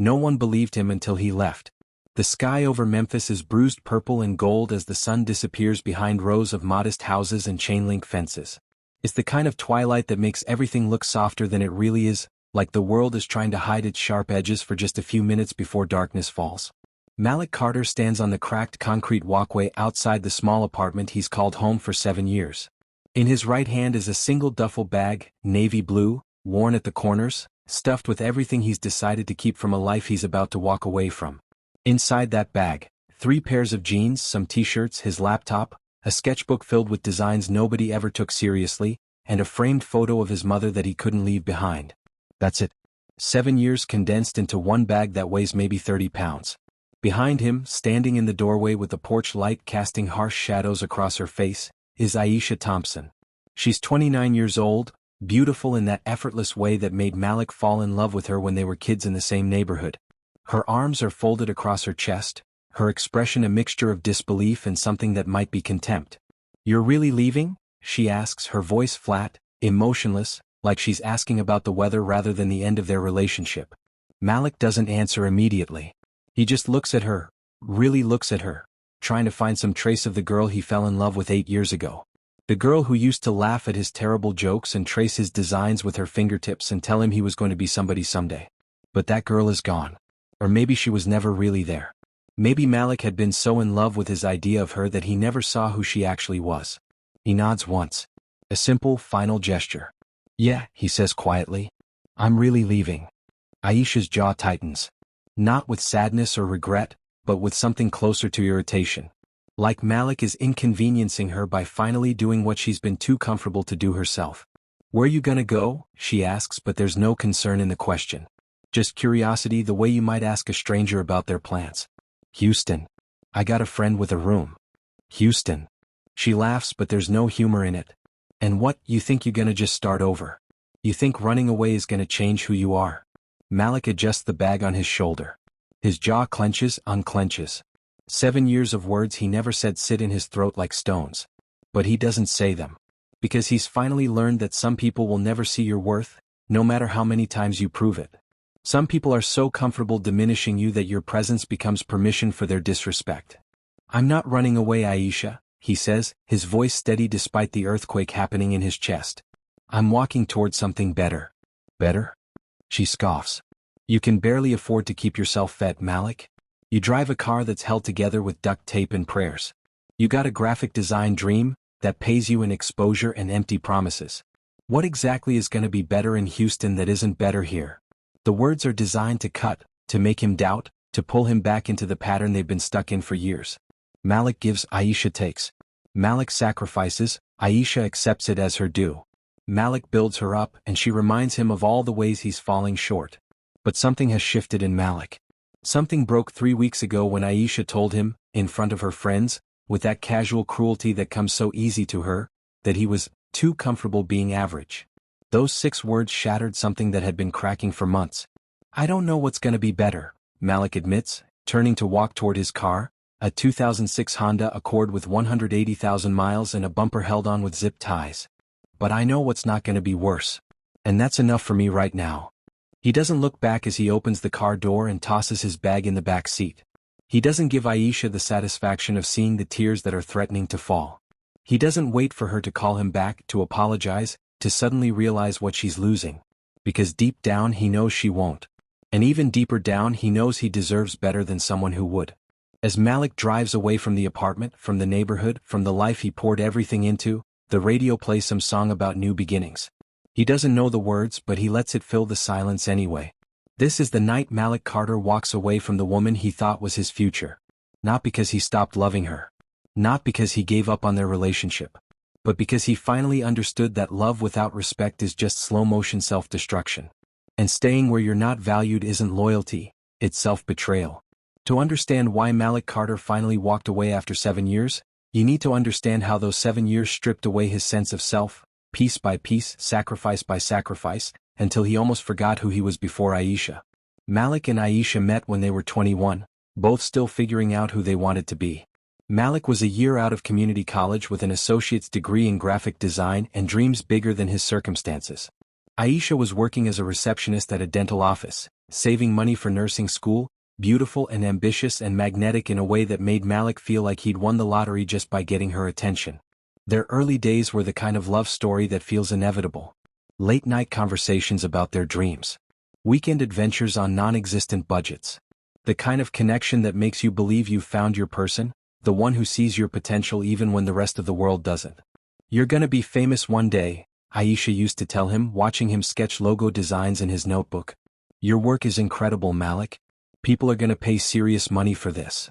No one believed him until he left. The sky over Memphis is bruised purple and gold as the sun disappears behind rows of modest houses and chain-link fences. It's the kind of twilight that makes everything look softer than it really is, like the world is trying to hide its sharp edges for just a few minutes before darkness falls. Malik Carter stands on the cracked concrete walkway outside the small apartment he's called home for 7 years. In his right hand is a single duffel bag, navy blue, worn at the corners, stuffed with everything he's decided to keep from a life he's about to walk away from. Inside that bag, 3 pairs of jeans, some t-shirts, his laptop, a sketchbook filled with designs nobody ever took seriously, and a framed photo of his mother that he couldn't leave behind. That's it. 7 years condensed into one bag that weighs maybe 30 pounds. Behind him, standing in the doorway with the porch light casting harsh shadows across her face, is Aisha Thompson. She's 29 years old, beautiful in that effortless way that made Malik fall in love with her when they were kids in the same neighborhood. Her arms are folded across her chest, her expression a mixture of disbelief and something that might be contempt. "You're really leaving?" she asks, her voice flat, emotionless, like she's asking about the weather rather than the end of their relationship. Malik doesn't answer immediately. He just looks at her, really looks at her, trying to find some trace of the girl he fell in love with 8 years ago. The girl who used to laugh at his terrible jokes and trace his designs with her fingertips and tell him he was going to be somebody someday. But that girl is gone. Or maybe she was never really there. Maybe Malik had been so in love with his idea of her that he never saw who she actually was. He nods once. A simple, final gesture. "Yeah," he says quietly. "I'm really leaving." Aisha's jaw tightens. Not with sadness or regret, but with something closer to irritation. Like Malik is inconveniencing her by finally doing what she's been too comfortable to do herself. "Where you gonna go?" she asks, but there's no concern in the question. Just curiosity, the way you might ask a stranger about their plans. "Houston. I got a friend with a room." "Houston." She laughs, but there's no humor in it. "And what, you think you're gonna just start over? You think running away is gonna change who you are?" Malik adjusts the bag on his shoulder. His jaw clenches, unclenches. 7 years of words he never said sit in his throat like stones. But he doesn't say them. Because he's finally learned that some people will never see your worth, no matter how many times you prove it. Some people are so comfortable diminishing you that your presence becomes permission for their disrespect. "I'm not running away, Aisha," he says, his voice steady despite the earthquake happening in his chest. "I'm walking toward something better." "Better?" She scoffs. "You can barely afford to keep yourself fed, Malik. You drive a car that's held together with duct tape and prayers. You got a graphic design dream that pays you in exposure and empty promises. What exactly is going to be better in Houston that isn't better here?" The words are designed to cut, to make him doubt, to pull him back into the pattern they've been stuck in for years. Malik gives, Aisha takes. Malik sacrifices, Aisha accepts it as her due. Malik builds her up and she reminds him of all the ways he's falling short. But something has shifted in Malik. Something broke 3 weeks ago when Aisha told him, in front of her friends, with that casual cruelty that comes so easy to her, that he was too comfortable being average. Those 6 words shattered something that had been cracking for months. "I don't know what's gonna be better," Malik admits, turning to walk toward his car, a 2006 Honda Accord with 180,000 miles and a bumper held on with zip ties. "But I know what's not gonna be worse. And that's enough for me right now." He doesn't look back as he opens the car door and tosses his bag in the back seat. He doesn't give Aisha the satisfaction of seeing the tears that are threatening to fall. He doesn't wait for her to call him back, to apologize, to suddenly realize what she's losing. Because deep down he knows she won't. And even deeper down he knows he deserves better than someone who would. As Malik drives away from the apartment, from the neighborhood, from the life he poured everything into, the radio plays some song about new beginnings. He doesn't know the words, but he lets it fill the silence anyway. This is the night Malik Carter walks away from the woman he thought was his future. Not because he stopped loving her. Not because he gave up on their relationship. But because he finally understood that love without respect is just slow-motion self-destruction. And staying where you're not valued isn't loyalty, it's self-betrayal. To understand why Malik Carter finally walked away after 7 years, you need to understand how those 7 years stripped away his sense of self, piece by piece, sacrifice by sacrifice, until he almost forgot who he was before Aisha. Malik and Aisha met when they were 21, both still figuring out who they wanted to be. Malik was a year out of community college with an associate's degree in graphic design and dreams bigger than his circumstances. Aisha was working as a receptionist at a dental office, saving money for nursing school, beautiful and ambitious and magnetic in a way that made Malik feel like he'd won the lottery just by getting her attention. Their early days were the kind of love story that feels inevitable. Late-night conversations about their dreams. Weekend adventures on non-existent budgets. The kind of connection that makes you believe you've found your person, the one who sees your potential even when the rest of the world doesn't. "You're gonna be famous one day," Aisha used to tell him, watching him sketch logo designs in his notebook. "Your work is incredible, Malik. People are gonna pay serious money for this."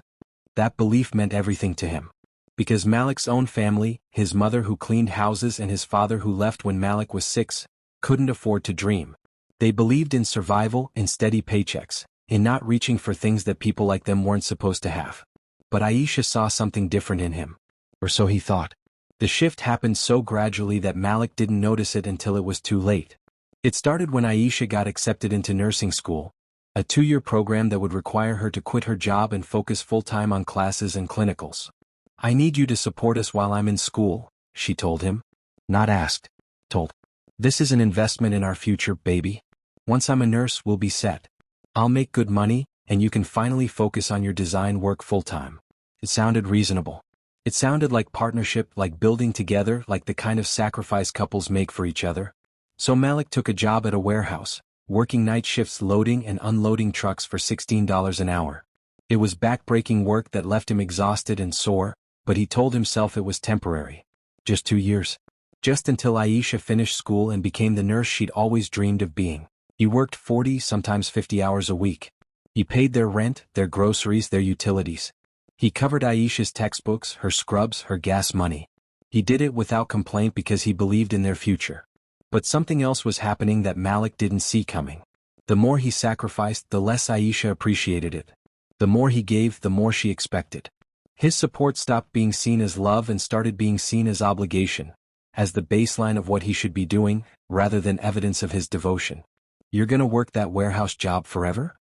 That belief meant everything to him. Because Malik's own family, his mother who cleaned houses and his father who left when Malik was 6, couldn't afford to dream. They believed in survival, in steady paychecks, in not reaching for things that people like them weren't supposed to have. But Aisha saw something different in him. Or so he thought. The shift happened so gradually that Malik didn't notice it until it was too late. It started when Aisha got accepted into nursing school, a 2-year program that would require her to quit her job and focus full-time on classes and clinicals. "I need you to support us while I'm in school," she told him. Not asked. Told. "This is an investment in our future, baby. Once I'm a nurse, we'll be set. I'll make good money, and you can finally focus on your design work full-time." It sounded reasonable. It sounded like partnership, like building together, like the kind of sacrifice couples make for each other. So Malik took a job at a warehouse, working night shifts loading and unloading trucks for $16 an hour. It was back-breaking work that left him exhausted and sore, but he told himself it was temporary. Just 2 years. Just until Aisha finished school and became the nurse she'd always dreamed of being. He worked 40, sometimes 50 hours a week. He paid their rent, their groceries, their utilities. He covered Aisha's textbooks, her scrubs, her gas money. He did it without complaint because he believed in their future. But something else was happening that Malik didn't see coming. The more he sacrificed, the less Aisha appreciated it. The more he gave, the more she expected. His support stopped being seen as love and started being seen as obligation, as the baseline of what he should be doing, rather than evidence of his devotion. "You're gonna work that warehouse job forever?"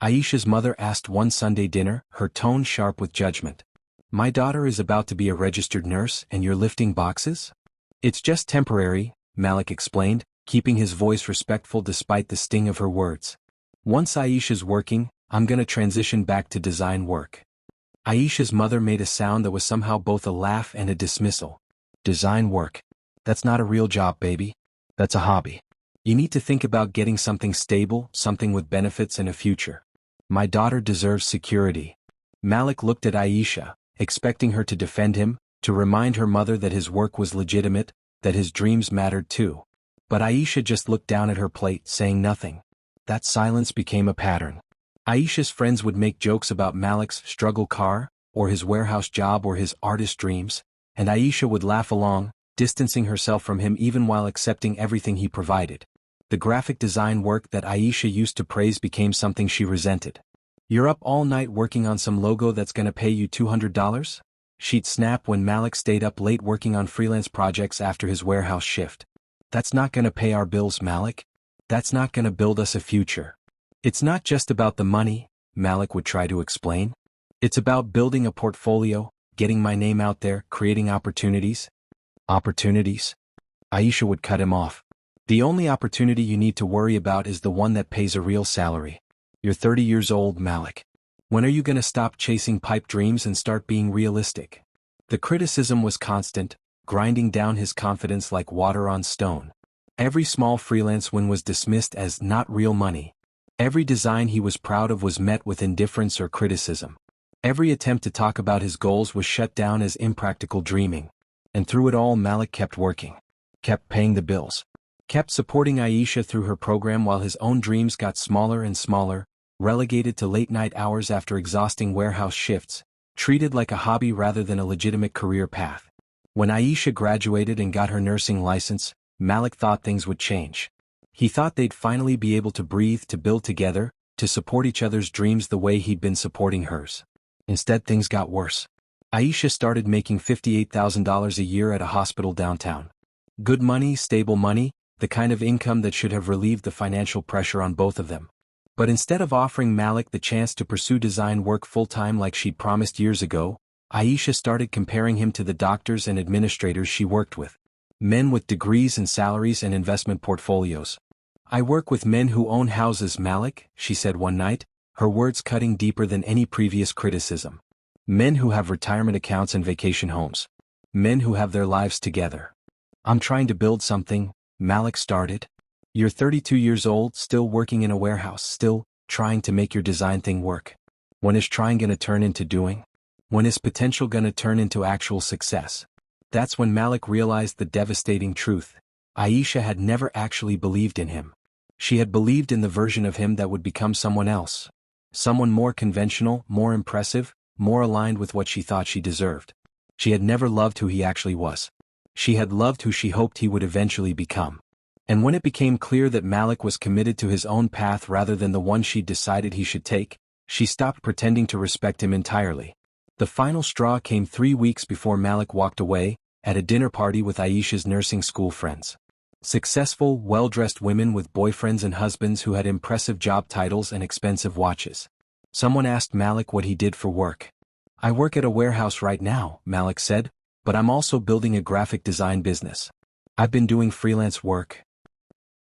Aisha's mother asked one Sunday dinner, her tone sharp with judgment. "My daughter is about to be a registered nurse and you're lifting boxes?" "It's just temporary," Malik explained, keeping his voice respectful despite the sting of her words. "Once Aisha's working, I'm gonna transition back to design work." Aisha's mother made a sound that was somehow both a laugh and a dismissal. "Design work. That's not a real job, baby. That's a hobby. You need to think about getting something stable, something with benefits and a future. My daughter deserves security." Malik looked at Aisha, expecting her to defend him, to remind her mother that his work was legitimate, that his dreams mattered too. But Aisha just looked down at her plate, saying nothing. That silence became a pattern. Aisha's friends would make jokes about Malik's struggle car, or his warehouse job or his artist dreams, and Aisha would laugh along, distancing herself from him even while accepting everything he provided. The graphic design work that Aisha used to praise became something she resented. "You're up all night working on some logo that's gonna pay you $200? She'd snap when Malik stayed up late working on freelance projects after his warehouse shift. "That's not gonna pay our bills, Malik. That's not gonna build us a future." "It's not just about the money," Malik would try to explain. "It's about building a portfolio, getting my name out there, creating opportunities." "Opportunities?" Aisha would cut him off. "The only opportunity you need to worry about is the one that pays a real salary. You're 30 years old, Malik. When are you gonna stop chasing pipe dreams and start being realistic?" The criticism was constant, grinding down his confidence like water on stone. Every small freelance win was dismissed as not real money. Every design he was proud of was met with indifference or criticism. Every attempt to talk about his goals was shut down as impractical dreaming. And through it all, Malik kept working. Kept paying the bills. Kept supporting Aisha through her program while his own dreams got smaller and smaller, relegated to late-night hours after exhausting warehouse shifts, treated like a hobby rather than a legitimate career path. When Aisha graduated and got her nursing license, Malik thought things would change. He thought they'd finally be able to breathe, to build together, to support each other's dreams the way he'd been supporting hers. Instead, things got worse. Aisha started making $58,000 a year at a hospital downtown. Good money, stable money, the kind of income that should have relieved the financial pressure on both of them. But instead of offering Malik the chance to pursue design work full-time like she'd promised years ago, Aisha started comparing him to the doctors and administrators she worked with. Men with degrees and salaries and investment portfolios. "I work with men who own houses, Malik," she said one night, her words cutting deeper than any previous criticism. "Men who have retirement accounts and vacation homes. Men who have their lives together." "I'm trying to build something," Malik started. "You're 32 years old, still working in a warehouse, still trying to make your design thing work. When is trying gonna turn into doing? When is potential gonna turn into actual success?" That's when Malik realized the devastating truth. Aisha had never actually believed in him. She had believed in the version of him that would become someone else. Someone more conventional, more impressive, more aligned with what she thought she deserved. She had never loved who he actually was. She had loved who she hoped he would eventually become. And when it became clear that Malik was committed to his own path rather than the one she'd decided he should take, she stopped pretending to respect him entirely. The final straw came 3 weeks before Malik walked away, at a dinner party with Aisha's nursing school friends. Successful, well-dressed women with boyfriends and husbands who had impressive job titles and expensive watches. Someone asked Malik what he did for work. "I work at a warehouse right now," Malik said, "but I'm also building a graphic design business. I've been doing freelance work."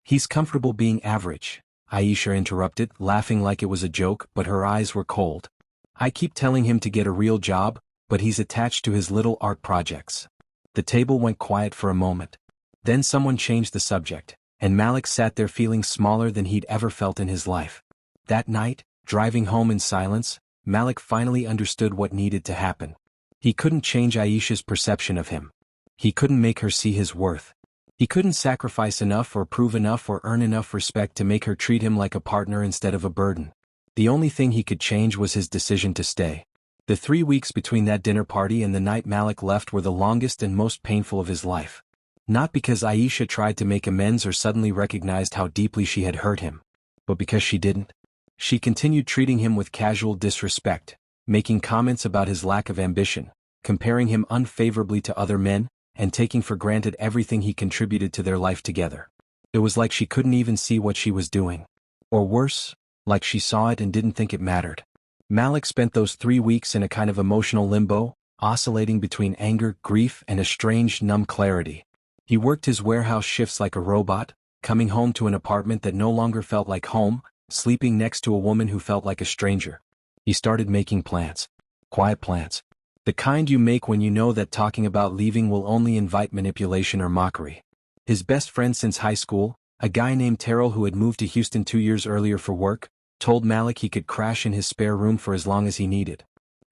"He's comfortable being average," Aisha interrupted, laughing like it was a joke, but her eyes were cold. "I keep telling him to get a real job, but he's attached to his little art projects." The table went quiet for a moment. Then someone changed the subject, and Malik sat there feeling smaller than he'd ever felt in his life. That night, driving home in silence, Malik finally understood what needed to happen. He couldn't change Aisha's perception of him. He couldn't make her see his worth. He couldn't sacrifice enough or prove enough or earn enough respect to make her treat him like a partner instead of a burden. The only thing he could change was his decision to stay. The 3 weeks between that dinner party and the night Malik left were the longest and most painful of his life. Not because Aisha tried to make amends or suddenly recognized how deeply she had hurt him, but because she didn't. She continued treating him with casual disrespect, making comments about his lack of ambition, comparing him unfavorably to other men, and taking for granted everything he contributed to their life together. It was like she couldn't even see what she was doing. Or worse, like she saw it and didn't think it mattered. Malik spent those 3 weeks in a kind of emotional limbo, oscillating between anger, grief, and a strange, numb clarity. He worked his warehouse shifts like a robot, coming home to an apartment that no longer felt like home, sleeping next to a woman who felt like a stranger. He started making plans. Quiet plans. The kind you make when you know that talking about leaving will only invite manipulation or mockery. His best friend since high school, a guy named Terrell who had moved to Houston 2 years earlier for work, told Malik he could crash in his spare room for as long as he needed.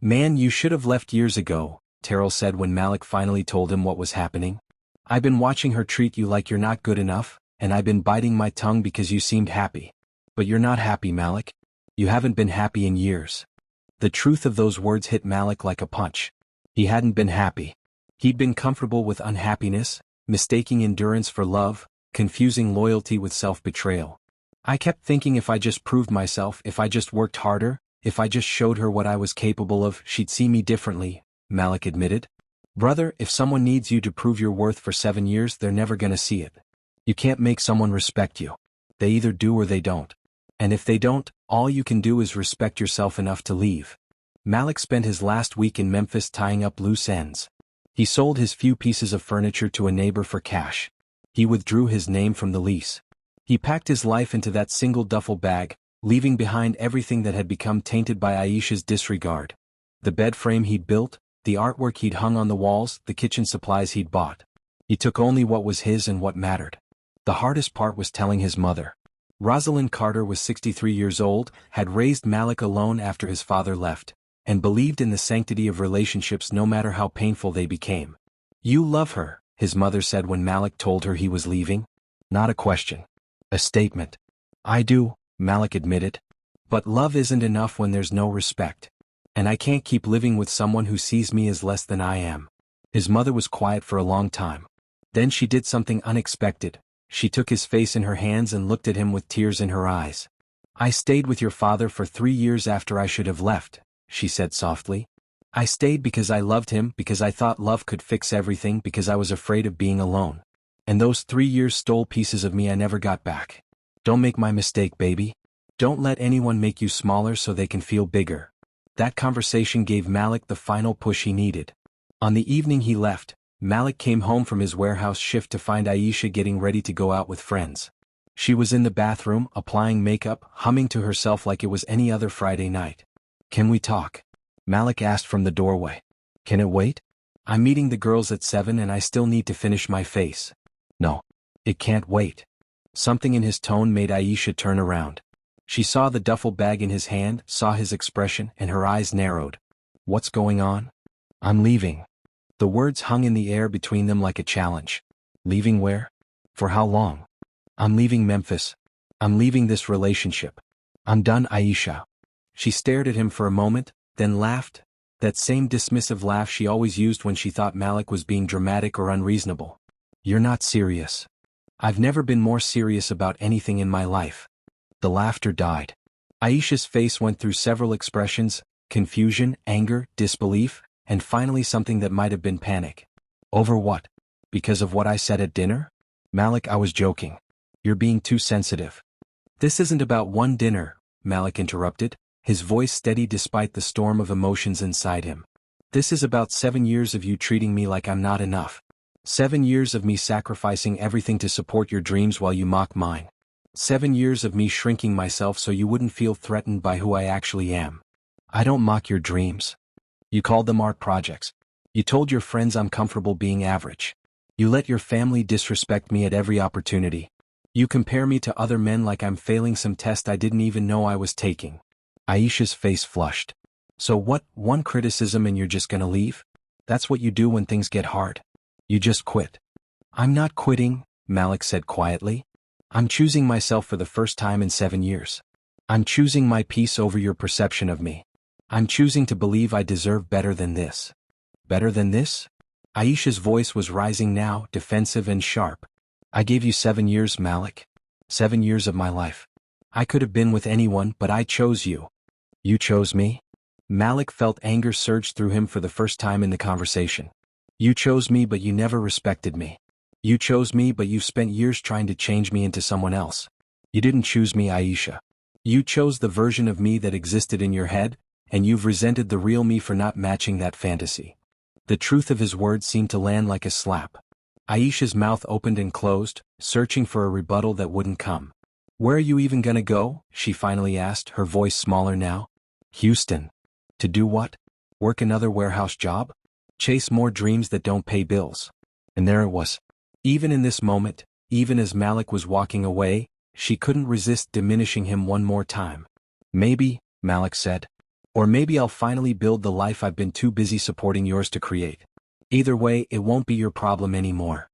"Man, you should have left years ago," Terrell said when Malik finally told him what was happening. "I've been watching her treat you like you're not good enough, and I've been biting my tongue because you seemed happy. But you're not happy, Malik. You haven't been happy in years." The truth of those words hit Malik like a punch. He hadn't been happy. He'd been comfortable with unhappiness, mistaking endurance for love, confusing loyalty with self-betrayal. "I kept thinking if I just proved myself, if I just worked harder, if I just showed her what I was capable of, she'd see me differently," Malik admitted. "Brother, if someone needs you to prove your worth for 7 years, they're never gonna see it. You can't make someone respect you. They either do or they don't. And if they don't, all you can do is respect yourself enough to leave." Malik spent his last week in Memphis tying up loose ends. He sold his few pieces of furniture to a neighbor for cash. He withdrew his name from the lease. He packed his life into that single duffel bag, leaving behind everything that had become tainted by Aisha's disregard. The bed frame he'd built, the artwork he'd hung on the walls, the kitchen supplies he'd bought. He took only what was his and what mattered. The hardest part was telling his mother. Rosalind Carter was 63 years old, had raised Malik alone after his father left, and believed in the sanctity of relationships no matter how painful they became. "You love her," his mother said when Malik told her he was leaving. Not a question. A statement. "I do," Malik admitted. "But love isn't enough when there's no respect. And I can't keep living with someone who sees me as less than I am." His mother was quiet for a long time. Then she did something unexpected. She took his face in her hands and looked at him with tears in her eyes. "I stayed with your father for 3 years after I should have left," she said softly. "I stayed because I loved him, because I thought love could fix everything, because I was afraid of being alone. And those 3 years stole pieces of me I never got back. Don't make my mistake, baby. Don't let anyone make you smaller so they can feel bigger." That conversation gave Malik the final push he needed. On the evening he left, Malik came home from his warehouse shift to find Aisha getting ready to go out with friends. She was in the bathroom, applying makeup, humming to herself like it was any other Friday night. "Can we talk?" Malik asked from the doorway. "Can it wait? I'm meeting the girls at 7 and I still need to finish my face." "No. It can't wait." Something in his tone made Aisha turn around. She saw the duffel bag in his hand, saw his expression, and her eyes narrowed. "What's going on?" "I'm leaving." The words hung in the air between them like a challenge. "Leaving where? For how long?" "I'm leaving Memphis. I'm leaving this relationship. I'm done, Aisha." She stared at him for a moment, then laughed, that same dismissive laugh she always used when she thought Malik was being dramatic or unreasonable. "You're not serious." "I've never been more serious about anything in my life." The laughter died. Aisha's face went through several expressions: confusion, anger, disbelief, and finally something that might have been panic. "Over what? Because of what I said at dinner?" "Malik, I was joking. You're being too sensitive." "This isn't about one dinner," Malik interrupted, his voice steady despite the storm of emotions inside him. "This is about 7 years of you treating me like I'm not enough. 7 years of me sacrificing everything to support your dreams while you mock mine. 7 years of me shrinking myself so you wouldn't feel threatened by who I actually am." "I don't mock your dreams. You called them art projects. You told your friends I'm comfortable being average. You let your family disrespect me at every opportunity. You compare me to other men like I'm failing some test I didn't even know I was taking." Aisha's face flushed. "So what, one criticism and you're just gonna leave? That's what you do when things get hard. You just quit." "I'm not quitting," Malik said quietly. "I'm choosing myself for the first time in 7 years. I'm choosing my peace over your perception of me. I'm choosing to believe I deserve better than this." "Better than this?" Aisha's voice was rising now, defensive and sharp. "I gave you 7 years, Malik. 7 years of my life. I could have been with anyone, but I chose you." "You chose me?" Malik felt anger surge through him for the first time in the conversation. "You chose me, but you never respected me. You chose me, but you've spent years trying to change me into someone else. You didn't choose me, Aisha. You chose the version of me that existed in your head, and you've resented the real me for not matching that fantasy." The truth of his words seemed to land like a slap. Aisha's mouth opened and closed, searching for a rebuttal that wouldn't come. "Where are you even gonna go?" she finally asked, her voice smaller now. "Houston." "To do what? Work another warehouse job? Chase more dreams that don't pay bills?" And there it was. Even in this moment, even as Malik was walking away, she couldn't resist diminishing him one more time. "Maybe," Malik said. "Or maybe I'll finally build the life I've been too busy supporting yours to create. Either way, it won't be your problem anymore."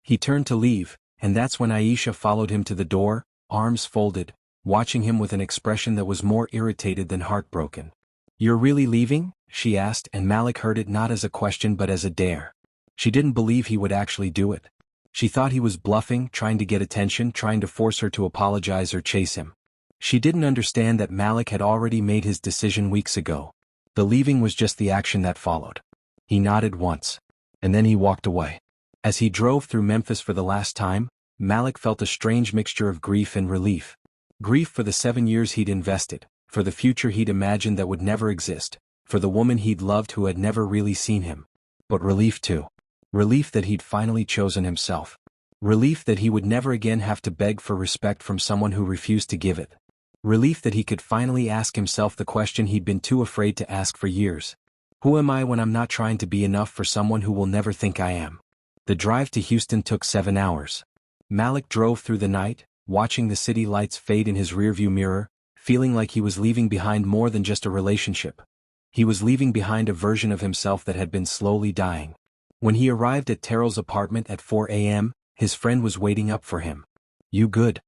He turned to leave, and that's when Aisha followed him to the door, arms folded, watching him with an expression that was more irritated than heartbroken. "You're really leaving?" she asked, and Malik heard it not as a question but as a dare. She didn't believe he would actually do it. She thought he was bluffing, trying to get attention, trying to force her to apologize or chase him. She didn't understand that Malik had already made his decision weeks ago. The leaving was just the action that followed. He nodded once. And then he walked away. As he drove through Memphis for the last time, Malik felt a strange mixture of grief and relief. Grief for the 7 years he'd invested, for the future he'd imagined that would never exist, for the woman he'd loved who had never really seen him. But relief too. Relief that he'd finally chosen himself. Relief that he would never again have to beg for respect from someone who refused to give it. Relief that he could finally ask himself the question he'd been too afraid to ask for years. Who am I when I'm not trying to be enough for someone who will never think I am? The drive to Houston took 7 hours. Malik drove through the night, watching the city lights fade in his rearview mirror, feeling like he was leaving behind more than just a relationship. He was leaving behind a version of himself that had been slowly dying. When he arrived at Terrell's apartment at 4 a.m., his friend was waiting up for him. "You good?"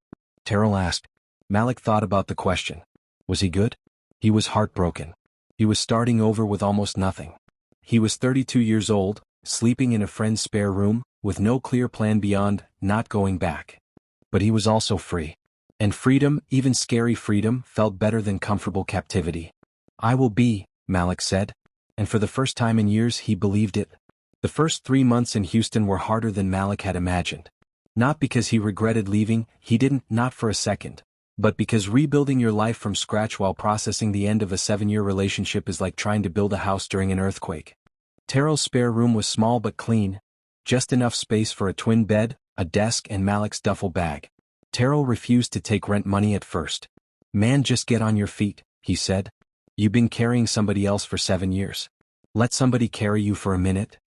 Terrell asked. Malik thought about the question. Was he good? He was heartbroken. He was starting over with almost nothing. He was 32 years old, sleeping in a friend's spare room, with no clear plan beyond not going back. But he was also free. And freedom, even scary freedom, felt better than comfortable captivity. "I will be," Malik said. And for the first time in years he believed it. The first 3 months in Houston were harder than Malik had imagined. Not because he regretted leaving, he didn't, not for a second. But because rebuilding your life from scratch while processing the end of a 7-year relationship is like trying to build a house during an earthquake. Terrell's spare room was small but clean, just enough space for a twin bed, a desk and Malik's duffel bag. Terrell refused to take rent money at first. "Man, just get on your feet," he said. "You've been carrying somebody else for 7 years. Let somebody carry you for a minute."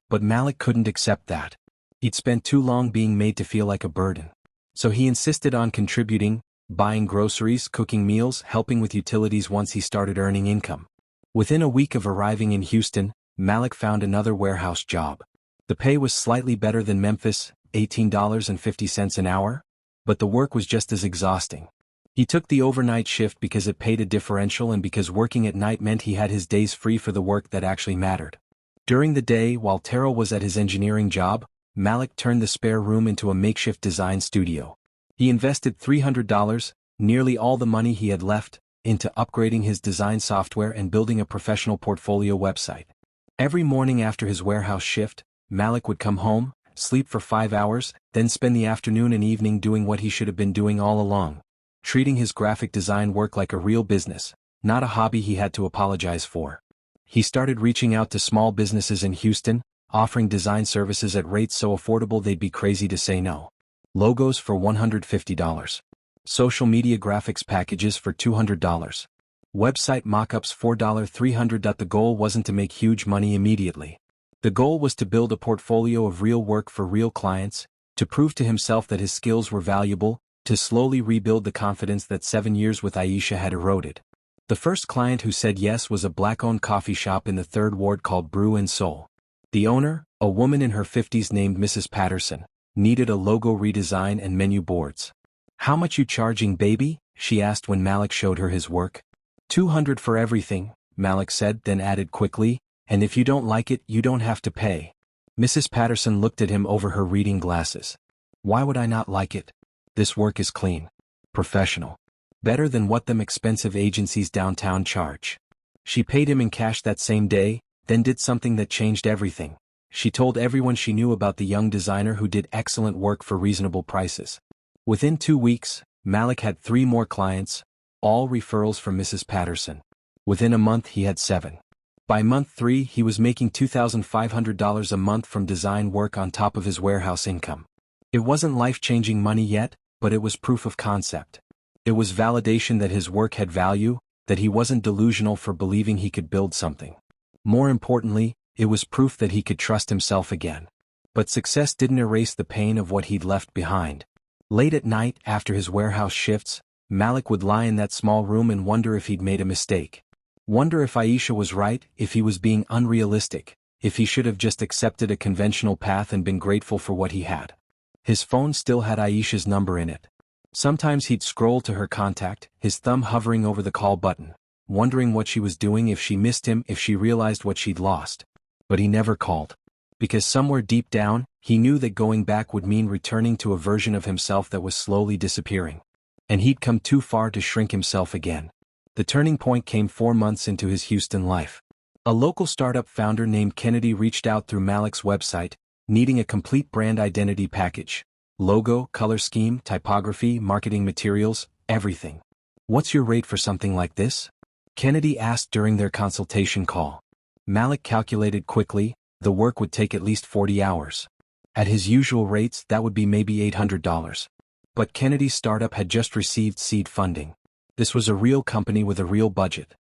But Malik couldn't accept that. He'd spent too long being made to feel like a burden. So he insisted on contributing, buying groceries, cooking meals, helping with utilities once he started earning income. Within a week of arriving in Houston, Malik found another warehouse job. The pay was slightly better than Memphis, $18.50 an hour, but the work was just as exhausting. He took the overnight shift because it paid a differential and because working at night meant he had his days free for the work that actually mattered. During the day, while Terrell was at his engineering job, Malik turned the spare room into a makeshift design studio. He invested $300, nearly all the money he had left, into upgrading his design software and building a professional portfolio website. Every morning after his warehouse shift, Malik would come home, sleep for 5 hours, then spend the afternoon and evening doing what he should have been doing all along, treating his graphic design work like a real business, not a hobby he had to apologize for. He started reaching out to small businesses in Houston, offering design services at rates so affordable they'd be crazy to say no. Logos for $150. Social media graphics packages for $200. Website mockups for $300. The goal wasn't to make huge money immediately. The goal was to build a portfolio of real work for real clients, to prove to himself that his skills were valuable, to slowly rebuild the confidence that 7 years with Aisha had eroded. The first client who said yes was a black-owned coffee shop in the 3rd Ward called Brew and Soul. The owner, a woman in her 50s named Mrs. Patterson, needed a logo redesign and menu boards. "How much you charging, baby?" she asked when Malik showed her his work. $200 for everything, Malik said, then added quickly, "And if you don't like it, you don't have to pay." Mrs. Patterson looked at him over her reading glasses. "Why would I not like it? This work is clean. Professional. Better than what them expensive agencies downtown charge." She paid him in cash that same day, then did something that changed everything. She told everyone she knew about the young designer who did excellent work for reasonable prices. Within 2 weeks, Malik had 3 more clients, all referrals from Mrs. Patterson. Within a month he had 7. By month 3 he was making $2,500 a month from design work on top of his warehouse income. It wasn't life-changing money yet, but it was proof of concept. It was validation that his work had value, that he wasn't delusional for believing he could build something. More importantly, it was proof that he could trust himself again. But success didn't erase the pain of what he'd left behind. Late at night, after his warehouse shifts, Malik would lie in that small room and wonder if he'd made a mistake. Wonder if Aisha was right, if he was being unrealistic, if he should have just accepted a conventional path and been grateful for what he had. His phone still had Aisha's number in it. Sometimes he'd scroll to her contact, his thumb hovering over the call button, wondering what she was doing, if she missed him, if she realized what she'd lost. But he never called. Because somewhere deep down, he knew that going back would mean returning to a version of himself that was slowly disappearing. And he'd come too far to shrink himself again. The turning point came 4 months into his Houston life. A local startup founder named Kennedy reached out through Malik's website, needing a complete brand identity package. Logo, color scheme, typography, marketing materials, everything. "What's your rate for something like this?" Kennedy asked during their consultation call. Malik calculated quickly. The work would take at least 40 hours. At his usual rates, that would be maybe $800. But Kennedy's startup had just received seed funding. This was a real company with a real budget.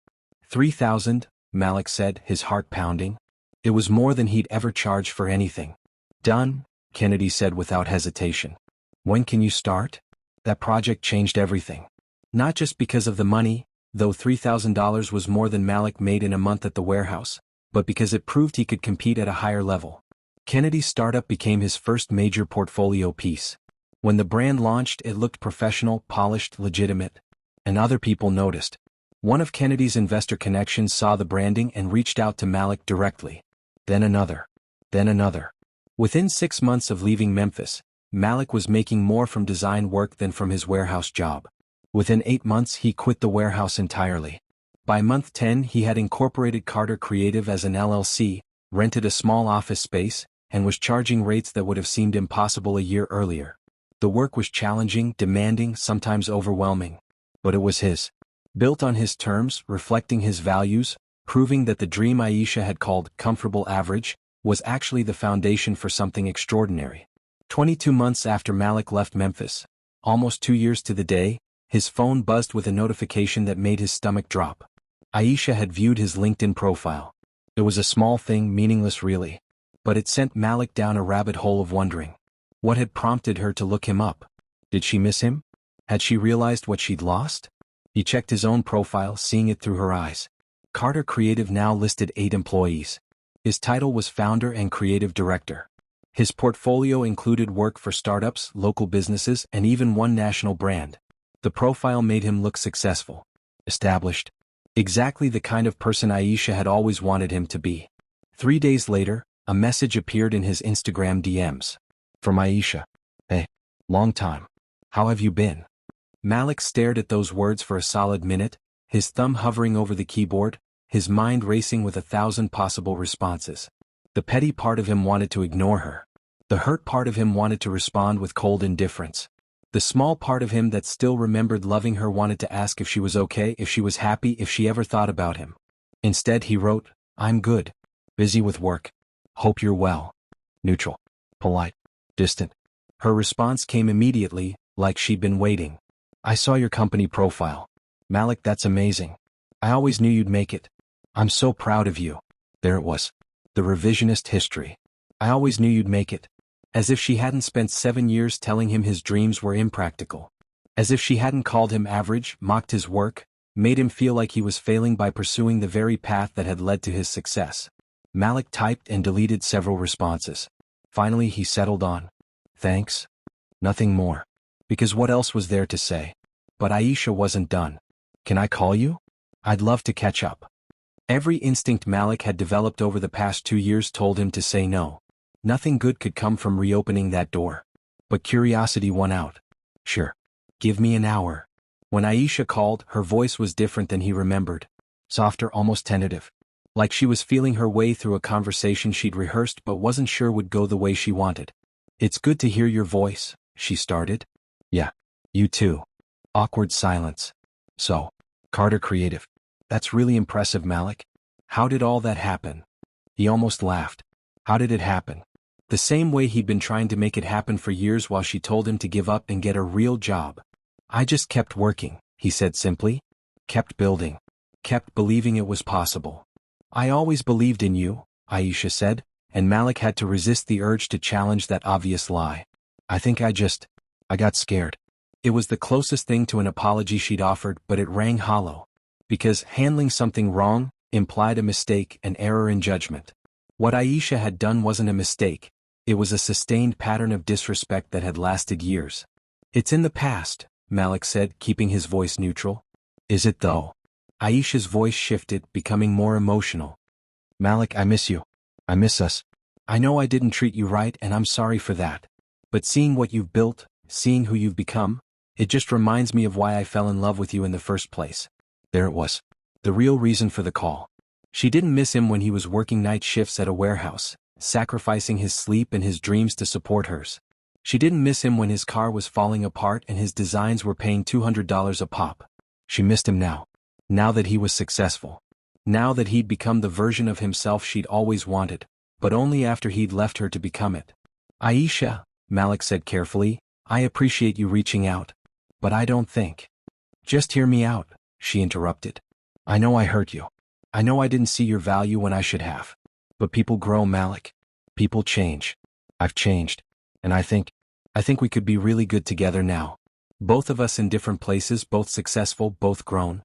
$3,000, Malik said, his heart pounding. It was more than he'd ever charged for anything. "Done," Kennedy said without hesitation. "When can you start?" That project changed everything. Not just because of the money, though $3,000 was more than Malik made in a month at the warehouse, but because it proved he could compete at a higher level. Kennedy's startup became his first major portfolio piece. When the brand launched, it looked professional, polished, legitimate. And other people noticed. One of Kennedy's investor connections saw the branding and reached out to Malik directly. Then another. Then another. Within 6 months of leaving Memphis, Malik was making more from design work than from his warehouse job. Within 8 months he quit the warehouse entirely. By month 10 he had incorporated Carter Creative as an LLC, rented a small office space, and was charging rates that would have seemed impossible a year earlier. The work was challenging, demanding, sometimes overwhelming. But it was his. Built on his terms, reflecting his values, proving that the dream Aisha had called comfortable average was actually the foundation for something extraordinary. 22 months after Malik left Memphis, Almost 2 years to the day, his phone buzzed with a notification that made his stomach drop. Aisha had viewed his LinkedIn profile. It was a small thing, meaningless really. But it sent Malik down a rabbit hole of wondering. What had prompted her to look him up? Did she miss him? Had she realized what she'd lost? He checked his own profile, seeing it through her eyes. Carter Creative now listed 8 employees. His title was founder and creative director. His portfolio included work for startups, local businesses, and even one national brand. The profile made him look successful, established. Exactly the kind of person Aisha had always wanted him to be. 3 days later, a message appeared in his Instagram DMs. From Aisha. Hey, long time. How have you been? Malik stared at those words for a solid minute, his thumb hovering over the keyboard, his mind racing with 1,000 possible responses. The petty part of him wanted to ignore her. The hurt part of him wanted to respond with cold indifference. The small part of him that still remembered loving her wanted to ask if she was okay, if she was happy, if she ever thought about him. Instead he wrote, I'm good. Busy with work. Hope you're well. Neutral. Polite. Distant. Her response came immediately, like she'd been waiting. I saw your company profile. Malik, that's amazing. I always knew you'd make it. I'm so proud of you. There it was. The revisionist history. I always knew you'd make it. As if she hadn't spent 7 years telling him his dreams were impractical. As if she hadn't called him average, mocked his work, made him feel like he was failing by pursuing the very path that had led to his success. Malik typed and deleted several responses. Finally he settled on, thanks. Nothing more. Because what else was there to say? But Aisha wasn't done. Can I call you? I'd love to catch up. Every instinct Malik had developed over the past 2 years told him to say no. Nothing good could come from reopening that door. But curiosity won out. Sure. Give me an hour. When Aisha called, her voice was different than he remembered. Softer, almost tentative. Like she was feeling her way through a conversation she'd rehearsed but wasn't sure would go the way she wanted. It's good to hear your voice, she started. Yeah. You too. Awkward silence. So, Carter Creative. That's really impressive, Malik. How did all that happen? He almost laughed. How did it happen? The same way he'd been trying to make it happen for years while she told him to give up and get a real job. I just kept working, he said simply. Kept building. Kept believing it was possible. I always believed in you, Aisha said, and Malik had to resist the urge to challenge that obvious lie. I think I got scared. It was the closest thing to an apology she'd offered, but it rang hollow. Because handling something wrong implied a mistake, an error in judgment. What Aisha had done wasn't a mistake. It was a sustained pattern of disrespect that had lasted years. It's in the past, Malik said, keeping his voice neutral. Is it though? Aisha's voice shifted, becoming more emotional. Malik, I miss you. I miss us. I know I didn't treat you right and I'm sorry for that. But seeing what you've built, seeing who you've become, it just reminds me of why I fell in love with you in the first place. There it was. The real reason for the call. She didn't miss him when he was working night shifts at a warehouse, sacrificing his sleep and his dreams to support hers. She didn't miss him when his car was falling apart and his designs were paying $200 a pop. She missed him now. Now that he was successful. Now that he'd become the version of himself she'd always wanted, but only after he'd left her to become it. Aisha, Malik said carefully, I appreciate you reaching out. But I don't think. Just hear me out, she interrupted. I know I hurt you. I know I didn't see your value when I should have. But people grow, Malik. People change. I've changed. And I think we could be really good together now. Both of us in different places, both successful, both grown.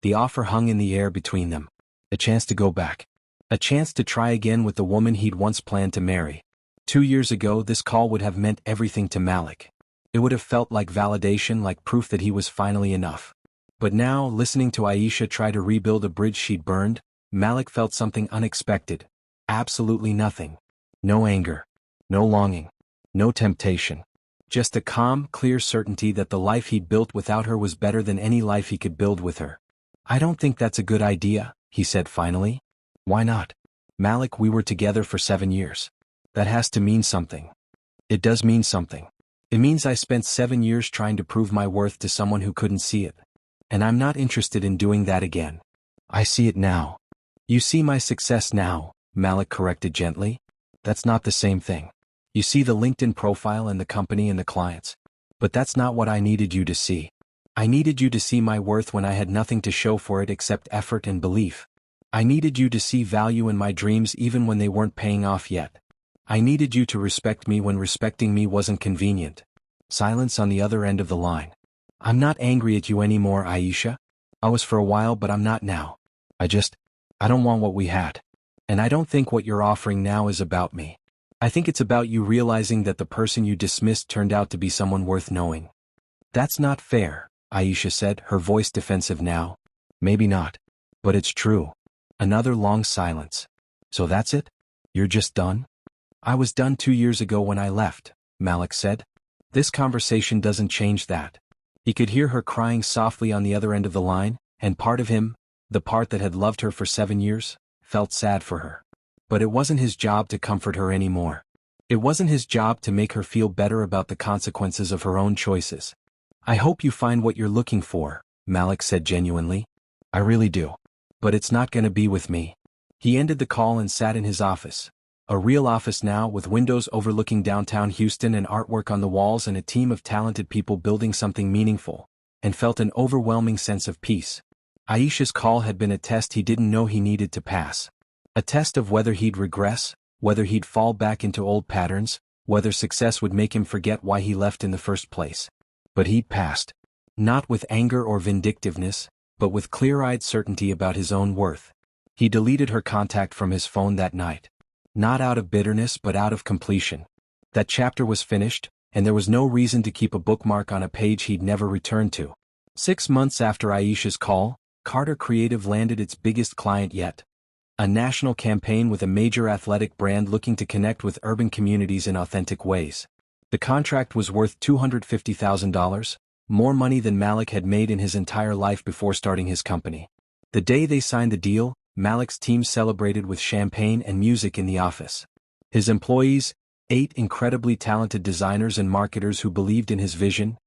The offer hung in the air between them. A chance to go back. A chance to try again with the woman he'd once planned to marry. 2 years ago, this call would have meant everything to Malik. It would have felt like validation, like proof that he was finally enough. But now, listening to Aisha try to rebuild a bridge she'd burned, Malik felt something unexpected. Absolutely nothing. No anger. No longing. No temptation. Just a calm, clear certainty that the life he'd built without her was better than any life he could build with her. I don't think that's a good idea, he said finally. Why not? Malik, we were together for 7 years. That has to mean something. It does mean something. It means I spent 7 years trying to prove my worth to someone who couldn't see it. And I'm not interested in doing that again. I see it now. You see my success now, Malik corrected gently. That's not the same thing. You see the LinkedIn profile and the company and the clients. But that's not what I needed you to see. I needed you to see my worth when I had nothing to show for it except effort and belief. I needed you to see value in my dreams even when they weren't paying off yet. I needed you to respect me when respecting me wasn't convenient. Silence on the other end of the line. I'm not angry at you anymore, Aisha. I was for a while, but I'm not now. I don't want what we had. And I don't think what you're offering now is about me. I think it's about you realizing that the person you dismissed turned out to be someone worth knowing. That's not fair, Aisha said, her voice defensive now. Maybe not. But it's true. Another long silence. So that's it? You're just done? I was done 2 years ago when I left, Malik said. This conversation doesn't change that. He could hear her crying softly on the other end of the line, and part of him, the part that had loved her for 7 years, felt sad for her. But it wasn't his job to comfort her anymore. It wasn't his job to make her feel better about the consequences of her own choices. I hope you find what you're looking for, Malik said genuinely. I really do. But it's not gonna be with me. He ended the call and sat in his office. A real office now, with windows overlooking downtown Houston and artwork on the walls and a team of talented people building something meaningful, and felt an overwhelming sense of peace. Aisha's call had been a test he didn't know he needed to pass. A test of whether he'd regress, whether he'd fall back into old patterns, whether success would make him forget why he left in the first place. But he'd passed. Not with anger or vindictiveness, but with clear-eyed certainty about his own worth. He deleted her contact from his phone that night. Not out of bitterness but out of completion. That chapter was finished, and there was no reason to keep a bookmark on a page he'd never returned to. 6 months after Aisha's call, Carter Creative landed its biggest client yet. A national campaign with a major athletic brand looking to connect with urban communities in authentic ways. The contract was worth $250,000, more money than Malik had made in his entire life before starting his company. The day they signed the deal, Malik's team celebrated with champagne and music in the office. His employees, 8 incredibly talented designers and marketers who believed in his vision,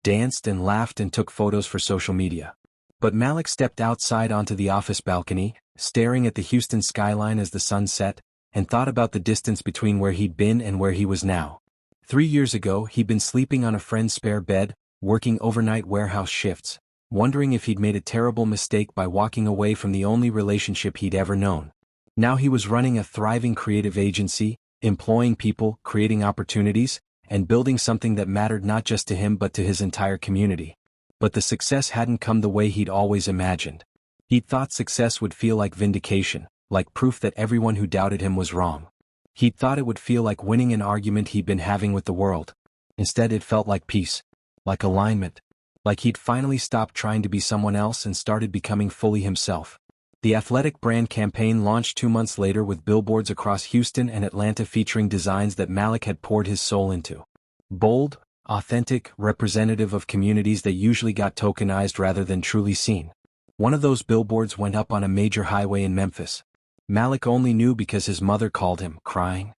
danced and laughed and took photos for social media. But Malik stepped outside onto the office balcony, staring at the Houston skyline as the sun set, and thought about the distance between where he'd been and where he was now. 3 years ago, he'd been sleeping on a friend's spare bed, working overnight warehouse shifts, wondering if he'd made a terrible mistake by walking away from the only relationship he'd ever known. Now he was running a thriving creative agency, employing people, creating opportunities, and building something that mattered not just to him but to his entire community. But the success hadn't come the way he'd always imagined. He'd thought success would feel like vindication, like proof that everyone who doubted him was wrong. He'd thought it would feel like winning an argument he'd been having with the world. Instead it felt like peace, like alignment. Like he'd finally stopped trying to be someone else and started becoming fully himself. The athletic brand campaign launched 2 months later with billboards across Houston and Atlanta featuring designs that Malik had poured his soul into. Bold, authentic, representative of communities that usually got tokenized rather than truly seen. One of those billboards went up on a major highway in Memphis. Malik only knew because his mother called him, crying.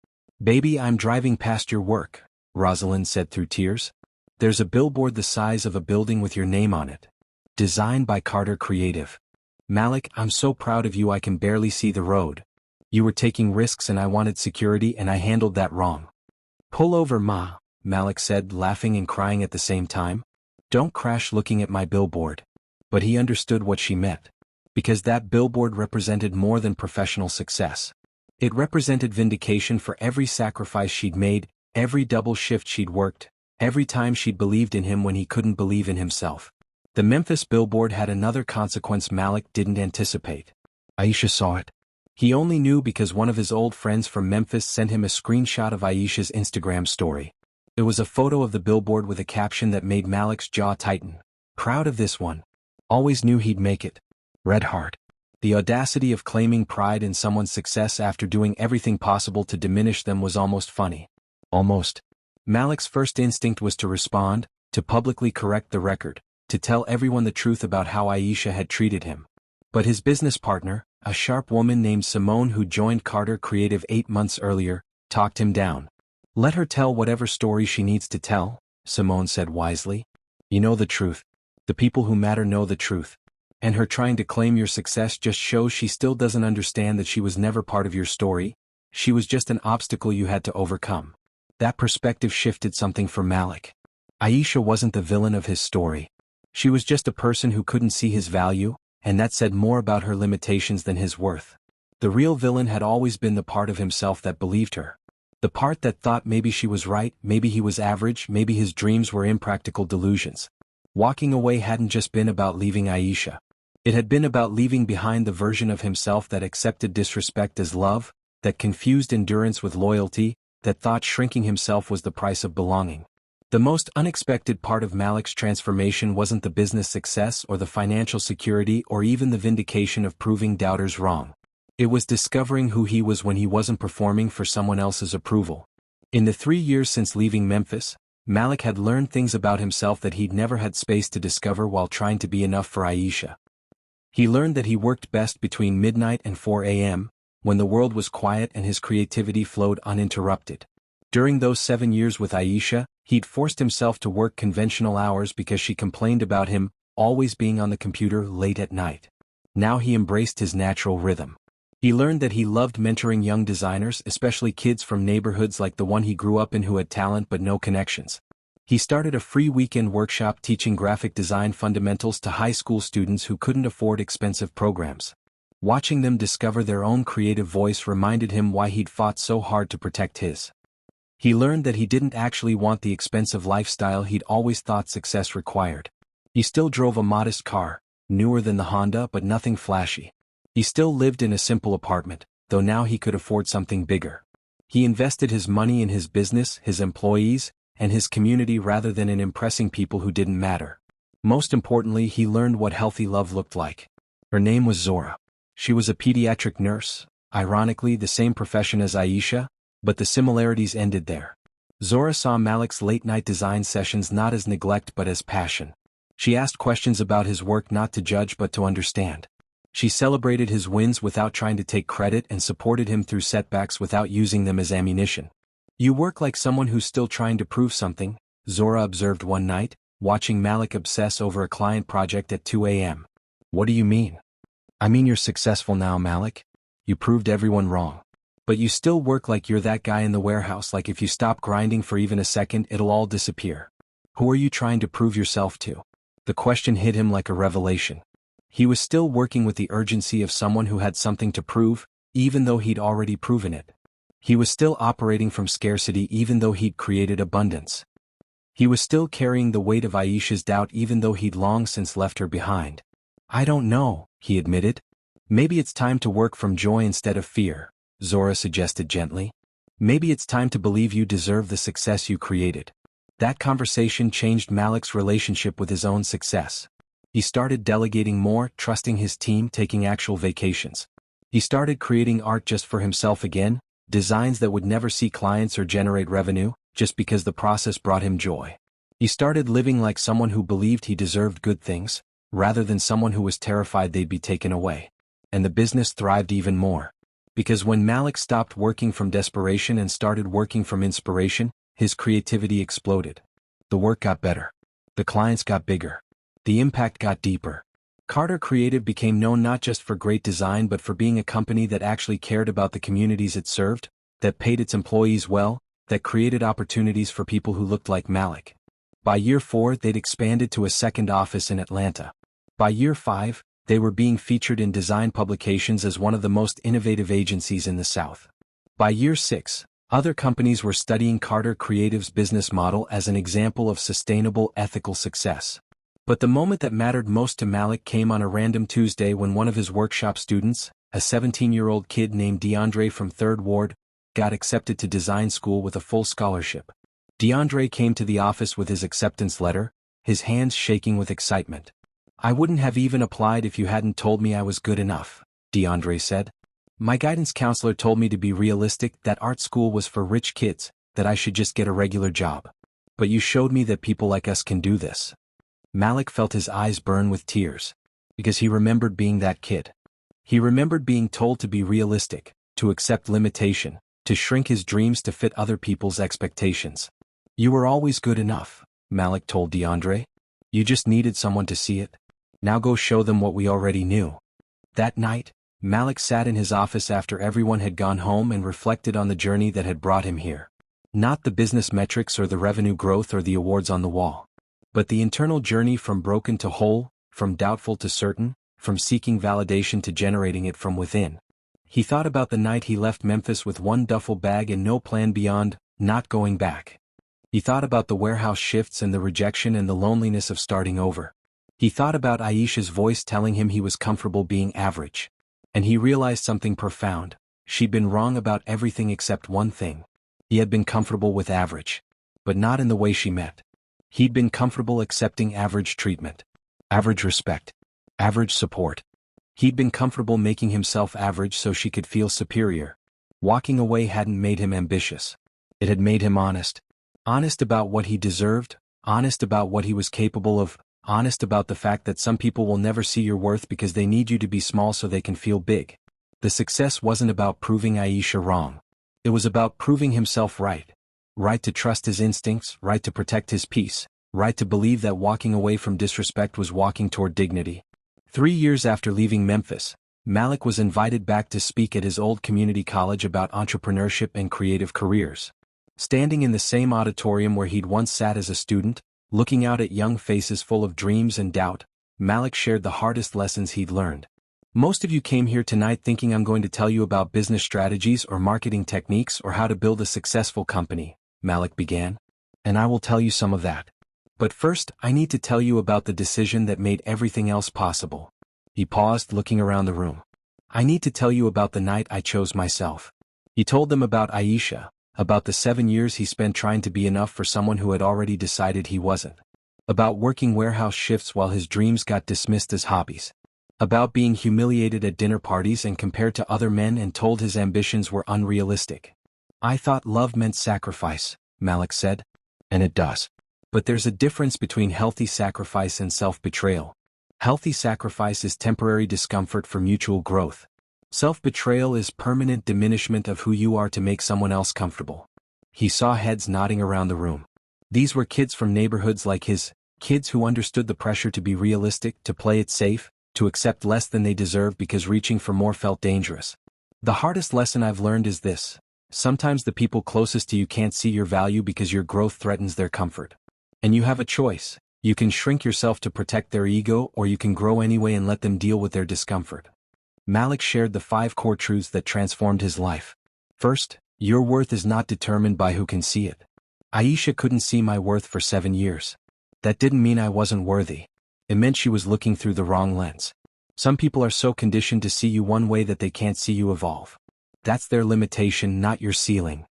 "Baby, I'm driving past your work," Rosalind said through tears. "There's a billboard the size of a building with your name on it. Designed by Carter Creative. Malik, I'm so proud of you I can barely see the road. You were taking risks and I wanted security and I handled that wrong." "Pull over, Ma," Malik said, laughing and crying at the same time. "Don't crash looking at my billboard." But he understood what she meant. Because that billboard represented more than professional success. It represented vindication for every sacrifice she'd made, every double shift she'd worked, every time she'd believed in him when he couldn't believe in himself. The Memphis billboard had another consequence Malik didn't anticipate. Aisha saw it. He only knew because one of his old friends from Memphis sent him a screenshot of Aisha's Instagram story. It was a photo of the billboard with a caption that made Malik's jaw tighten. "Proud of this one. Always knew he'd make it. Red heart." The audacity of claiming pride in someone's success after doing everything possible to diminish them was almost funny. Almost. Malik's first instinct was to respond, to publicly correct the record, to tell everyone the truth about how Aisha had treated him. But his business partner, a sharp woman named Simone who joined Carter Creative 8 months earlier, talked him down. "Let her tell whatever story she needs to tell," Simone said wisely. "You know the truth. The people who matter know the truth. And her trying to claim your success just shows she still doesn't understand that she was never part of your story. She was just an obstacle you had to overcome." That perspective shifted something for Malik. Aisha wasn't the villain of his story. She was just a person who couldn't see his value, and that said more about her limitations than his worth. The real villain had always been the part of himself that believed her. The part that thought maybe she was right, maybe he was average, maybe his dreams were impractical delusions. Walking away hadn't just been about leaving Aisha. It had been about leaving behind the version of himself that accepted disrespect as love, that confused endurance with loyalty, that thought shrinking himself was the price of belonging. The most unexpected part of Malik's transformation wasn't the business success or the financial security or even the vindication of proving doubters wrong. It was discovering who he was when he wasn't performing for someone else's approval. In the 3 years since leaving Memphis, Malik had learned things about himself that he'd never had space to discover while trying to be enough for Aisha. He learned that he worked best between midnight and 4 a.m., when the world was quiet and his creativity flowed uninterrupted. During those 7 years with Aisha, he'd forced himself to work conventional hours because she complained about him always being on the computer late at night. Now he embraced his natural rhythm. He learned that he loved mentoring young designers, especially kids from neighborhoods like the one he grew up in who had talent but no connections. He started a free weekend workshop teaching graphic design fundamentals to high school students who couldn't afford expensive programs. Watching them discover their own creative voice reminded him why he'd fought so hard to protect his. He learned that he didn't actually want the expensive lifestyle he'd always thought success required. He still drove a modest car, newer than the Honda but nothing flashy. He still lived in a simple apartment, though now he could afford something bigger. He invested his money in his business, his employees, and his community rather than in impressing people who didn't matter. Most importantly, he learned what healthy love looked like. Her name was Zora. She was a pediatric nurse, ironically the same profession as Aisha, but the similarities ended there. Zora saw Malik's late-night design sessions not as neglect but as passion. She asked questions about his work not to judge but to understand. She celebrated his wins without trying to take credit and supported him through setbacks without using them as ammunition. "You work like someone who's still trying to prove something," Zora observed one night, watching Malik obsess over a client project at 2 a.m. "What do you mean?" "I mean you're successful now, Malik. You proved everyone wrong. But you still work like you're that guy in the warehouse, like if you stop grinding for even a second it'll all disappear. Who are you trying to prove yourself to?" The question hit him like a revelation. He was still working with the urgency of someone who had something to prove, even though he'd already proven it. He was still operating from scarcity even though he'd created abundance. He was still carrying the weight of Aisha's doubt even though he'd long since left her behind. "I don't know," he admitted. "Maybe it's time to work from joy instead of fear," Zora suggested gently. "Maybe it's time to believe you deserve the success you created." That conversation changed Malik's relationship with his own success. He started delegating more, trusting his team, taking actual vacations. He started creating art just for himself again, designs that would never see clients or generate revenue, just because the process brought him joy. He started living like someone who believed he deserved good things, rather than someone who was terrified they'd be taken away. And the business thrived even more. Because when Malik stopped working from desperation and started working from inspiration, his creativity exploded. The work got better. The clients got bigger. The impact got deeper. Carter Creative became known not just for great design but for being a company that actually cared about the communities it served, that paid its employees well, that created opportunities for people who looked like Malik. By year 4, they'd expanded to a second office in Atlanta. By year 5, they were being featured in design publications as one of the most innovative agencies in the South. By year 6, other companies were studying Carter Creative's business model as an example of sustainable, ethical success. But the moment that mattered most to Malik came on a random Tuesday when one of his workshop students, a 17-year-old kid named DeAndre from 3rd Ward, got accepted to design school with a full scholarship. DeAndre came to the office with his acceptance letter, his hands shaking with excitement. "I wouldn't have even applied if you hadn't told me I was good enough," DeAndre said. "My guidance counselor told me to be realistic, that art school was for rich kids, that I should just get a regular job. But you showed me that people like us can do this." Malik felt his eyes burn with tears. Because he remembered being that kid. He remembered being told to be realistic, to accept limitation, to shrink his dreams to fit other people's expectations. "You were always good enough," Malik told DeAndre. "You just needed someone to see it. Now go show them what we already knew." That night, Malik sat in his office after everyone had gone home and reflected on the journey that had brought him here. Not the business metrics or the revenue growth or the awards on the wall. But the internal journey from broken to whole, from doubtful to certain, from seeking validation to generating it from within. He thought about the night he left Memphis with one duffel bag and no plan beyond, not going back. He thought about the warehouse shifts and the rejection and the loneliness of starting over. He thought about Aisha's voice telling him he was comfortable being average. And he realized something profound. She'd been wrong about everything except one thing. He had been comfortable with average. But not in the way she meant. He'd been comfortable accepting average treatment. Average respect. Average support. He'd been comfortable making himself average so she could feel superior. Walking away hadn't made him ambitious. It had made him honest. Honest about what he deserved, honest about what he was capable of, honest about the fact that some people will never see your worth because they need you to be small so they can feel big. The success wasn't about proving Aisha wrong. It was about proving himself right. Right to trust his instincts, right to protect his peace, right to believe that walking away from disrespect was walking toward dignity. 3 years after leaving Memphis, Malik was invited back to speak at his old community college about entrepreneurship and creative careers. Standing in the same auditorium where he'd once sat as a student, looking out at young faces full of dreams and doubt, Malik shared the hardest lessons he'd learned. Most of you came here tonight thinking I'm going to tell you about business strategies or marketing techniques or how to build a successful company, Malik began. And I will tell you some of that. But first, I need to tell you about the decision that made everything else possible. He paused, looking around the room. I need to tell you about the night I chose myself. He told them about Aisha, about the 7 years he spent trying to be enough for someone who had already decided he wasn't. About working warehouse shifts while his dreams got dismissed as hobbies. About being humiliated at dinner parties and compared to other men and told his ambitions were unrealistic. I thought love meant sacrifice, Malik said. And it does. But there's a difference between healthy sacrifice and self-betrayal. Healthy sacrifice is temporary discomfort for mutual growth. Self-betrayal is permanent diminishment of who you are to make someone else comfortable. He saw heads nodding around the room. These were kids from neighborhoods like his, kids who understood the pressure to be realistic, to play it safe, to accept less than they deserve because reaching for more felt dangerous. The hardest lesson I've learned is this: sometimes the people closest to you can't see your value because your growth threatens their comfort. And you have a choice. You can shrink yourself to protect their ego, or you can grow anyway and let them deal with their discomfort. Malik shared the 5 core truths that transformed his life. First, your worth is not determined by who can see it. Aisha couldn't see my worth for 7 years. That didn't mean I wasn't worthy. It meant she was looking through the wrong lens. Some people are so conditioned to see you one way that they can't see you evolve. That's their limitation, not your ceiling.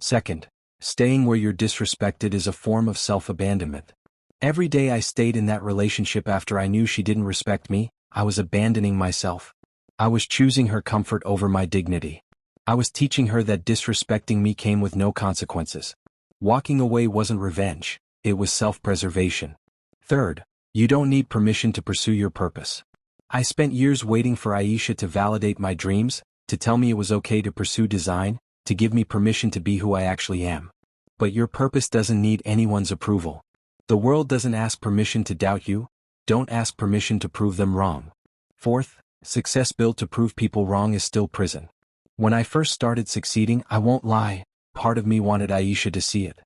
Second, staying where you're disrespected is a form of self-abandonment. Every day I stayed in that relationship after I knew she didn't respect me, I was abandoning myself. I was choosing her comfort over my dignity. I was teaching her that disrespecting me came with no consequences. Walking away wasn't revenge, it was self-preservation. Third, you don't need permission to pursue your purpose. I spent years waiting for Aisha to validate my dreams, to tell me it was okay to pursue design, to give me permission to be who I actually am. But your purpose doesn't need anyone's approval. The world doesn't ask permission to doubt you. Don't ask permission to prove them wrong. Fourth, success built to prove people wrong is still prison. When I first started succeeding, I won't lie, part of me wanted Aisha to see it.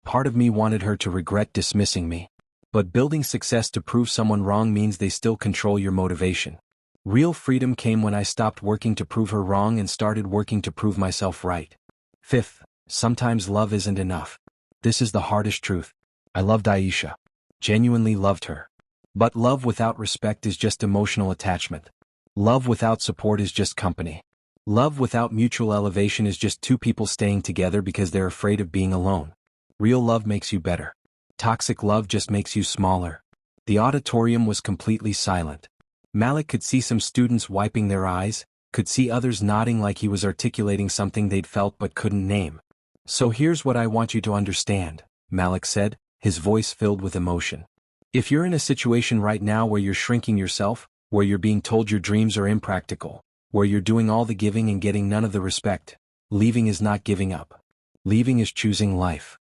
Part of me wanted her to regret dismissing me. But building success to prove someone wrong means they still control your motivation. Real freedom came when I stopped working to prove her wrong and started working to prove myself right. Fifth, sometimes love isn't enough. This is the hardest truth. I loved Aisha. Genuinely loved her. But love without respect is just emotional attachment. Love without support is just company. Love without mutual elevation is just two people staying together because they're afraid of being alone. Real love makes you better. Toxic love just makes you smaller. The auditorium was completely silent. Malik could see some students wiping their eyes, could see others nodding like he was articulating something they'd felt but couldn't name. So here's what I want you to understand, Malik said, his voice filled with emotion. If you're in a situation right now where you're shrinking yourself, where you're being told your dreams are impractical, where you're doing all the giving and getting none of the respect, leaving is not giving up. Leaving is choosing life.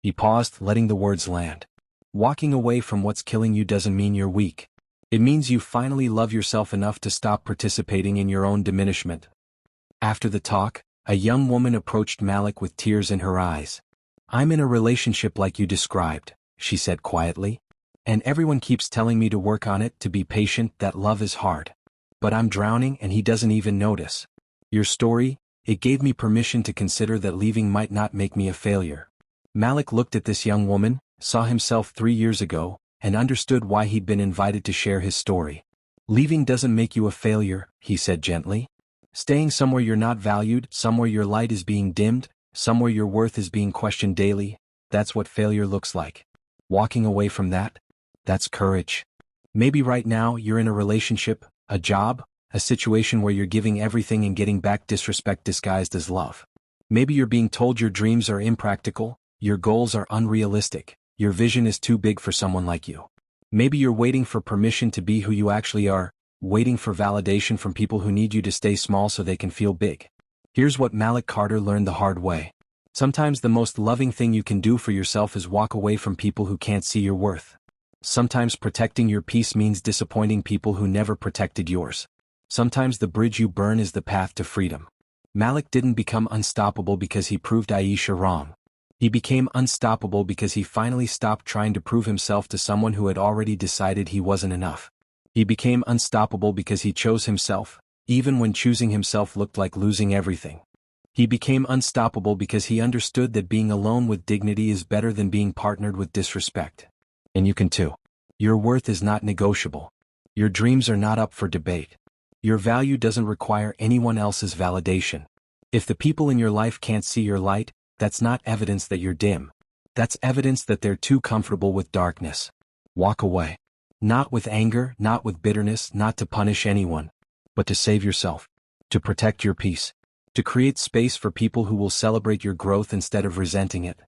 He paused, letting the words land. Walking away from what's killing you doesn't mean you're weak. It means you finally love yourself enough to stop participating in your own diminishment. After the talk, a young woman approached Malik with tears in her eyes. I'm in a relationship like you described, she said quietly. And everyone keeps telling me to work on it, to be patient, that love is hard. But I'm drowning and he doesn't even notice. Your story, it gave me permission to consider that leaving might not make me a failure. Malik looked at this young woman, saw himself 3 years ago, and understood why he'd been invited to share his story. Leaving doesn't make you a failure, he said gently. Staying somewhere you're not valued, somewhere your light is being dimmed, somewhere your worth is being questioned daily, that's what failure looks like. Walking away from that? That's courage. Maybe right now you're in a relationship, a job, a situation where you're giving everything and getting back disrespect disguised as love. Maybe you're being told your dreams are impractical, your goals are unrealistic, your vision is too big for someone like you. Maybe you're waiting for permission to be who you actually are, waiting for validation from people who need you to stay small so they can feel big. Here's what Malik Carter learned the hard way. Sometimes the most loving thing you can do for yourself is walk away from people who can't see your worth. Sometimes protecting your peace means disappointing people who never protected yours. Sometimes the bridge you burn is the path to freedom. Malik didn't become unstoppable because he proved Aisha wrong. He became unstoppable because he finally stopped trying to prove himself to someone who had already decided he wasn't enough. He became unstoppable because he chose himself, even when choosing himself looked like losing everything. He became unstoppable because he understood that being alone with dignity is better than being partnered with disrespect. And you can too. Your worth is not negotiable. Your dreams are not up for debate. Your value doesn't require anyone else's validation. If the people in your life can't see your light, that's not evidence that you're dim. That's evidence that they're too comfortable with darkness. Walk away. Not with anger, not with bitterness, not to punish anyone, but to save yourself, to protect your peace, to create space for people who will celebrate your growth instead of resenting it.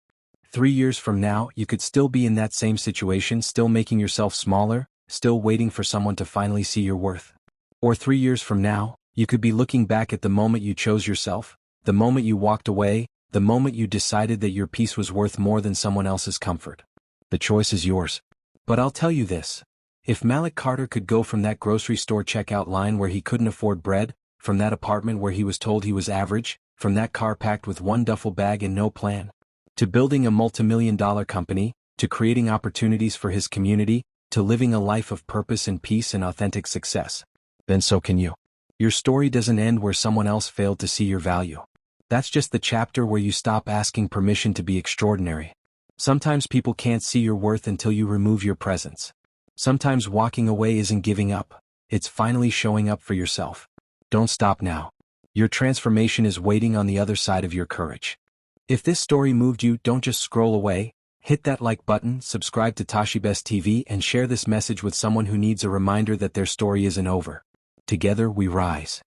3 years from now, you could still be in that same situation, still making yourself smaller, still waiting for someone to finally see your worth. Or 3 years from now, you could be looking back at the moment you chose yourself, the moment you walked away, the moment you decided that your peace was worth more than someone else's comfort. The choice is yours. But I'll tell you this. If Malik Carter could go from that grocery store checkout line where he couldn't afford bread, from that apartment where he was told he was average, from that car packed with one duffel bag and no plan, to building a multimillion-dollar company, to creating opportunities for his community, to living a life of purpose and peace and authentic success, then so can you. Your story doesn't end where someone else failed to see your value. That's just the chapter where you stop asking permission to be extraordinary. Sometimes people can't see your worth until you remove your presence. Sometimes walking away isn't giving up, it's finally showing up for yourself. Don't stop now. Your transformation is waiting on the other side of your courage. If this story moved you, don't just scroll away, hit that like button, subscribe to Toshybest TV, and share this message with someone who needs a reminder that their story isn't over. Together we rise.